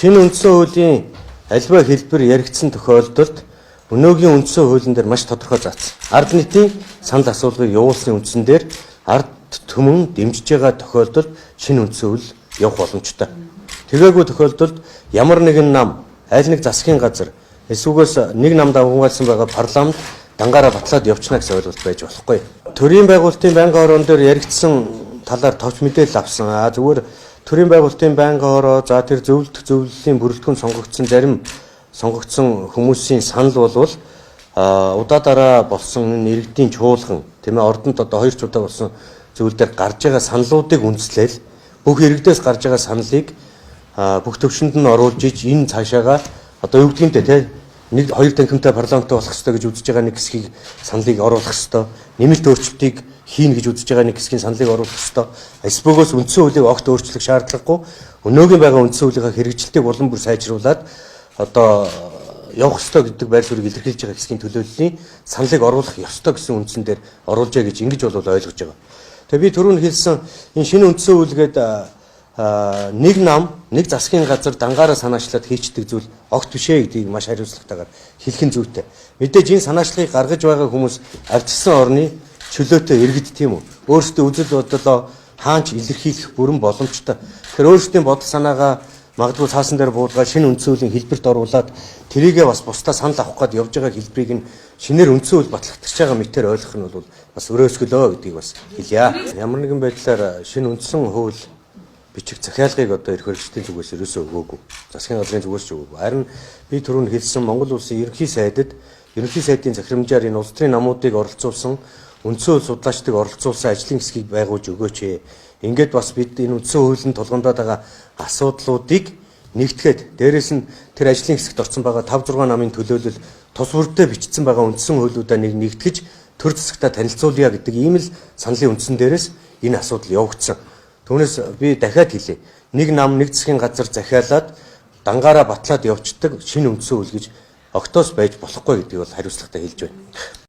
шинэ үндсэн хуулийн альва хэлбэр яригдсан тохиолдолд өнөөгийн үндсэн хуулийн дээр маш тодорхой заасан. Ард нийтийн санал асуулгыг явуулсны үндсэн дээр ард түмэн дэмжиж байгаа тохиолдолд шинэ үндсэн хууль явах боломжтой. Тэгээгүй тохиолдолд ямар нэгэн нам аль нэг засгийн газар эсвэл нэг намдаа хуваалсан байгаа парламент дангаараа батлаад явчихна гэсэн ойлголт байж болохгүй. Төрийн байгуулалтын байнгын хороонд дээр яригдсан талаар товч мэдээлэл авсан. Зүгээр төрийн байгуулалтын байнгын хороо за тэр зөвлөлийн бүрэлдэхүүн сонгогдсон хүмүүсийн санал болвол удаа болсон иргэдийн чуулган тийм ээ ордонд одоо 2 удаа болсон зөвлөлдөр гарч байгаа саналуудыг үндэслэл бүх иргэдээс гарч байгаа саналыг бүх төвшөнд нь оруулж иж энэ цаашаага одоо юу гэдгиймтэй тийм нэг хоёр танхимтай парламенттай болох хэрэгтэй гэж үзэж байгаа нэг хэсгийг саналыг оруулах хэрэгтэй. Нэмэлт өөрчлөлтийг хийн гэж үзэж байгаа нэг хэсгийн саналыг оруулах хэрэгтэй. Эсбөгөөс үндсэн хуулийг огт өөрчлөх шаардлагагүй. Өнөөгийн байгаа үндсэн хуулийнхаа хэрэгжилтийг улам бүр сайжруулад одоо явах ёстой гэдэг байр суурийг илэрхийлж байгаа хэсгийн төлөөллийн саналыг оруулах ёстой гэсэн үндсэн дээр оруулжээ гэж ингэж бол ойлгож байгаа. Тэгээ би түрүүн хэлсэн энэ шинэ үндсэн хуулигээд нэг нам нэг засгийн газар дангаараа санаачлаад хийчдэг зүйл огт биш ээ гэдгийг маш хариуцлагатайгаар хэлэх нь зүйтэй. Мэдээж энэ санаачлагыг гаргаж байгаа хүмүүс ардчилсан орны чөлөөтэй иргэд тийм үү. Өөрсдөө үзэл бодлоо хаанч илэрхийлэх бүрэн боломжтой. Тэгэхээр өөрсдийн бодол санаагаа магадгүй цаасан дээр буудгаа шинэ үндсэн хуулийн хэлбэрт оруулаад тэрийгээ бас бусдаа санал авах гээд явж байгаа хэлбэрийг нь шинээр үндсэн хууль батлагдчихж байгаа мэтээр ойлгох нь бол бас өрөөсгөлөө гэдгийг бас хэлье. Ямар нэгэн байдлаар шинэ үндсэн хууль бичих захиалгыг одоо эрх хэрэгчдийн зүгээс ерөөсөө өгөөгүй. Засгийн газрын зүгээс ч өгөөгүй. Харин би түрүүн хэлсэн Монгол улсын ерөнхий сайдын захирамжаар энэ улс төрийн намуудыг оролцуулсан үндсэн хууль судлаачдыг оролцуулсан ажлын хэсгийг байгуулж өгөөч. Ингээд бас бид энэ үндсэн хуулийн тулгамдаад байгаа асуудлуудыг нэгтгэхэд дээрэс нь тэр ажлын хэсэгт орсон байгаа 5-6 намын төлөөлөл тус бүрдээ бичсэн байгаа үндсэн хуулиудаа нэгтгэж төр засагтаа танилцуулъя гэдэг ийм л саналын үндсэн дээрээс энэ асуудал явагдсан. Түүнээс би дахиад хэлье. Нэг нам нэг засгийн газар захиалаад дангаараа батлаад явцдаг шинэ үндсэн хууль гэж огтоос байж болохгүй гэдгийг бол хариуцлагатай хэлж байна.